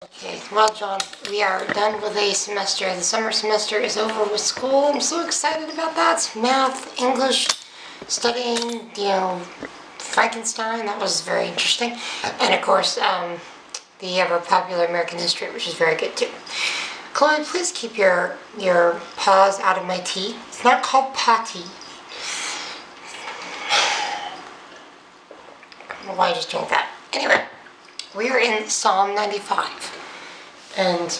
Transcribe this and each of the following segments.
Okay, well, John, we are done with a semester. The summer semester is over with school. I'm so excited about that. Math, English, studying, Frankenstein. That was very interesting. And of course, the ever popular American history, which is very good too. Chloe, please keep your paws out of my tea. It's not called potty. Why just drink that? Anyway, we are in Psalm 95. And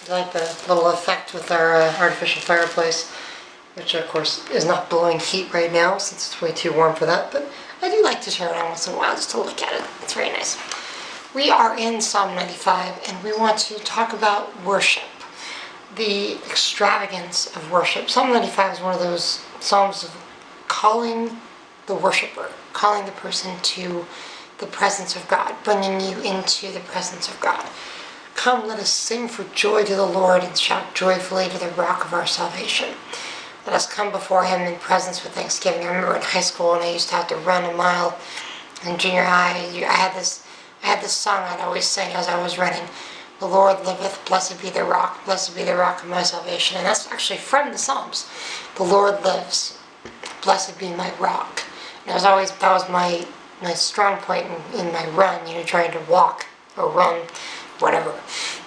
I like the little effect with our artificial fireplace, which of course is not blowing heat right now since it's way too warm for that, but I do like to turn it on once in a while just to look at it. It's very nice. We are in Psalm 95 and we want to talk about worship, the extravagance of worship. Psalm 95 is one of those psalms of calling the worshiper, calling the person to the presence of God, bringing you into the presence of God. Come, let us sing for joy to the Lord and shout joyfully to the rock of our salvation. Let us come before him in presence with thanksgiving. I remember in high school and I used to have to run a mile in junior high. I had this song I'd always sing as I was running. The Lord liveth, blessed be the rock of my salvation. And that's actually from the Psalms. The Lord lives, blessed be my rock. And that was my strong point in my run, trying to walk or run, whatever.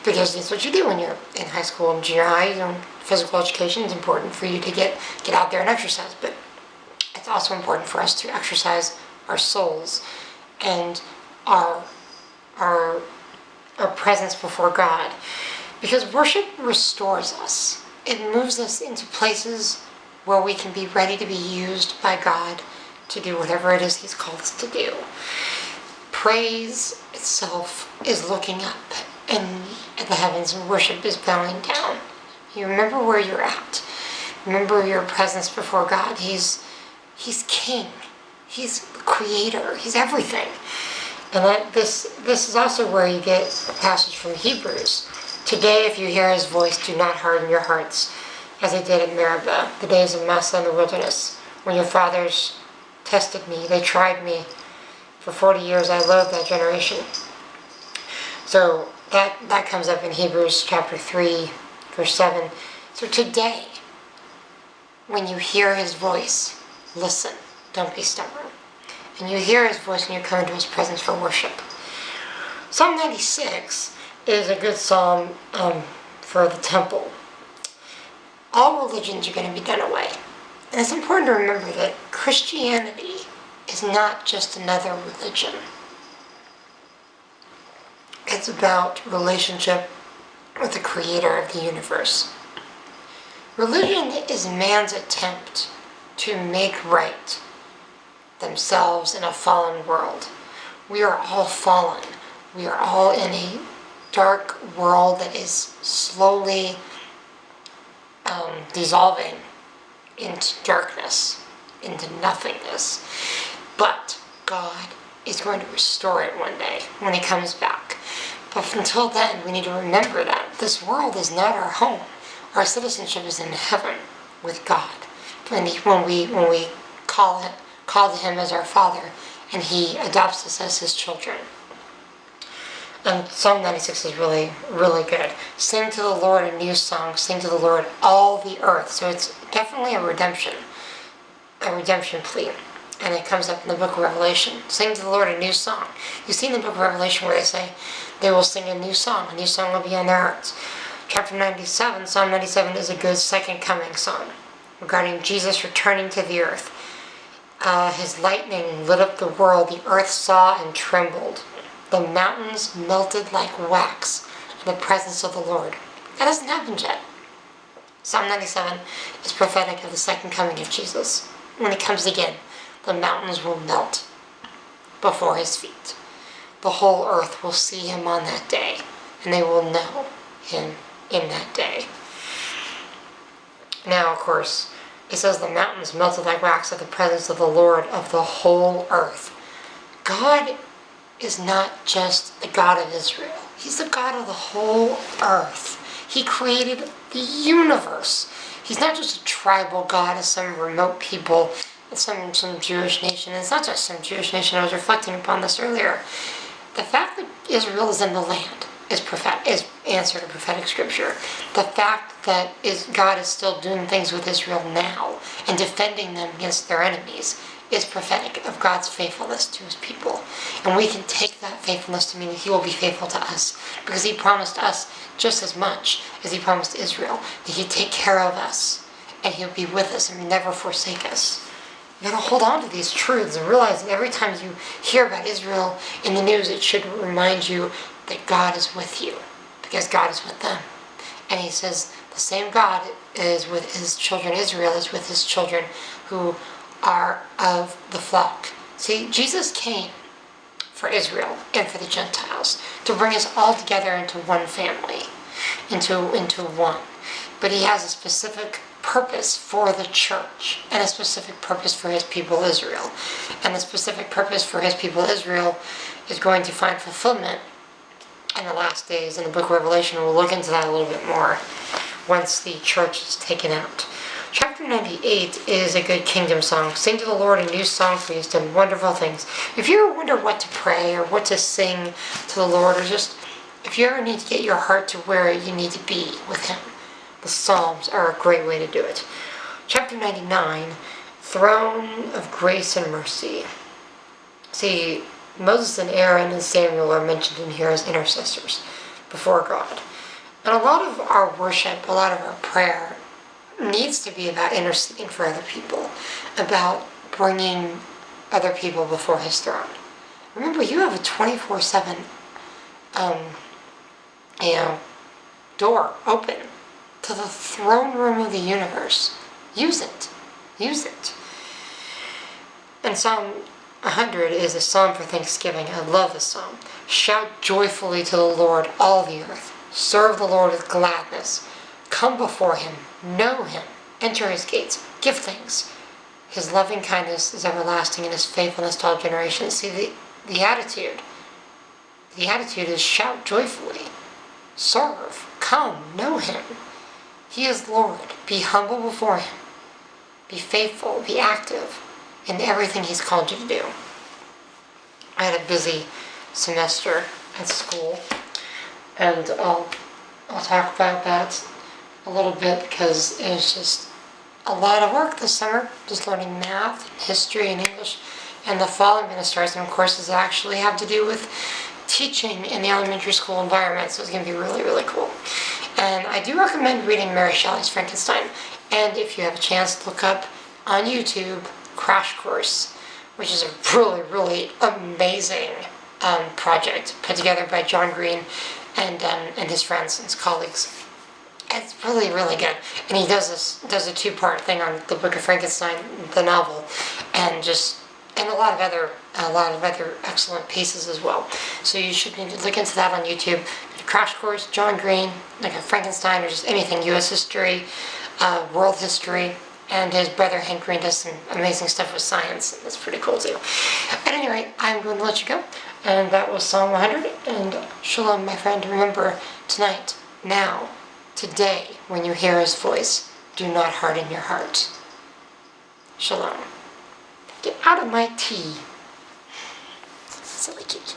Because it's what you do when you're in high school and junior high. Physical education is important for you to get out there and exercise, but it's also important for us to exercise our souls and our presence before God. Because worship restores us. It moves us into places where we can be ready to be used by God to do whatever it is he's called us to do. Praise itself is looking up and at the heavens, and worship is bowing down. You remember where you're at. Remember your presence before God. He's king. He's the creator. He's everything. And this is also where you get a passage from Hebrews. Today, if you hear his voice, do not harden your hearts, as they did at Meribah, the days of Massah in the wilderness, when your fathers tested me. They tried me. For 40 years I loathed that generation. So that comes up in Hebrews chapter 3, verse 7. So today, when you hear his voice, listen. Don't be stubborn. And you hear his voice and you come into his presence for worship. Psalm 96 is a good psalm for the temple. All religions are going to be done away. And it's important to remember that Christianity is not just another religion. It's about relationship with the creator of the universe. Religion is man's attempt to make right themselves in a fallen world. We are all fallen. We are all in a dark world that is slowly dissolving into darkness, into nothingness. But God is going to restore it one day when he comes back. But until then, we need to remember that this world is not our home. Our citizenship is in heaven with God. When we call to him as our Father, and he adopts us as his children. And Psalm 96 is really, really good. Sing to the Lord a new song. Sing to the Lord all the earth. So it's definitely a redemption plea. And it comes up in the book of Revelation. Sing to the Lord a new song. You see in the book of Revelation where they say they will sing a new song will be on their hearts. Chapter 97, Psalm 97 is a good second coming song regarding Jesus returning to the earth. His lightning lit up the world, the earth saw and trembled. The mountains melted like wax in the presence of the Lord. That hasn't happened yet. Psalm 97 is prophetic of the second coming of Jesus. When he comes again, the mountains will melt before his feet. The whole earth will see him on that day, and they will know him in that day. Now, of course, it says the mountains melted like wax at the presence of the Lord of the whole earth. God is not just the God of Israel. He's the God of the whole earth. He created the universe. He's not just a tribal God of some remote people, some Jewish nation. It's not just some Jewish nation. I was reflecting upon this earlier. The fact that Israel is in the land, is answer to prophetic scripture. The fact that God is still doing things with Israel now and defending them against their enemies is prophetic of God's faithfulness to his people. And we can take that faithfulness to mean that he will be faithful to us, because he promised us just as much as he promised Israel that he'd take care of us and he'll be with us and never forsake us. You gotta hold on to these truths and realize that every time you hear about Israel in the news, it should remind you that God is with you, because God is with them. And he says the same God is with his children. Israel is with his children who are of the flock. See, Jesus came for Israel and for the Gentiles to bring us all together into one family, into one. But he has a specific purpose for the church and a specific purpose for his people Israel. And the specific purpose for his people Israel is going to find fulfillment in the last days. In the book of Revelation, we'll look into that a little bit more once the church is taken out. Chapter 98 is a good kingdom song. Sing to the Lord a new song, for he has done wonderful things. If you ever wonder what to pray or what to sing to the Lord, or just if you ever need to get your heart to where you need to be with him, the Psalms are a great way to do it. Chapter 99, Throne of Grace and Mercy. See, Moses and Aaron and Samuel are mentioned in here as intercessors before God. And a lot of our worship, a lot of our prayer needs to be about interceding for other people, about bringing other people before his throne. Remember, you have a 24/7 door open to the throne room of the universe. Use it. Use it. And Psalm 100 is a psalm for thanksgiving. I love this psalm. Shout joyfully to the Lord, all the earth. Serve the Lord with gladness. Come before him. Know him. Enter his gates. Give thanks. His loving kindness is everlasting, and his faithfulness to all generations. See, the attitude. The attitude is shout joyfully. Serve. Come. Know him. He is Lord. Be humble before him. Be faithful. Be active in everything he's called you to do. I had a busy semester at school, and I'll talk about that a little bit, because it was just a lot of work this summer, just learning math, history, and English. And the fall, I'm going to start some courses that actually have to do with teaching in the elementary school environment, so it's going to be really, really cool. And I do recommend reading Mary Shelley's Frankenstein. And if you have a chance, look up on YouTube Crash Course, which is a really, really amazing project put together by John Green and his friends and his colleagues. It's really, really good. And he does a two-part thing on the Book of Frankenstein, the novel, and a lot of other excellent pieces as well. So you should look into that on YouTube. Crash Course, John Green, like a Frankenstein, or just anything, U.S. history, world history, and his brother Hank Green does some amazing stuff with science. That's pretty cool too. At any rate, I'm going to let you go. And that was Psalm 100. And shalom, my friend. Remember, tonight, now, today, when you hear his voice, do not harden your heart. Shalom. Get out of my tea. Silly kitty.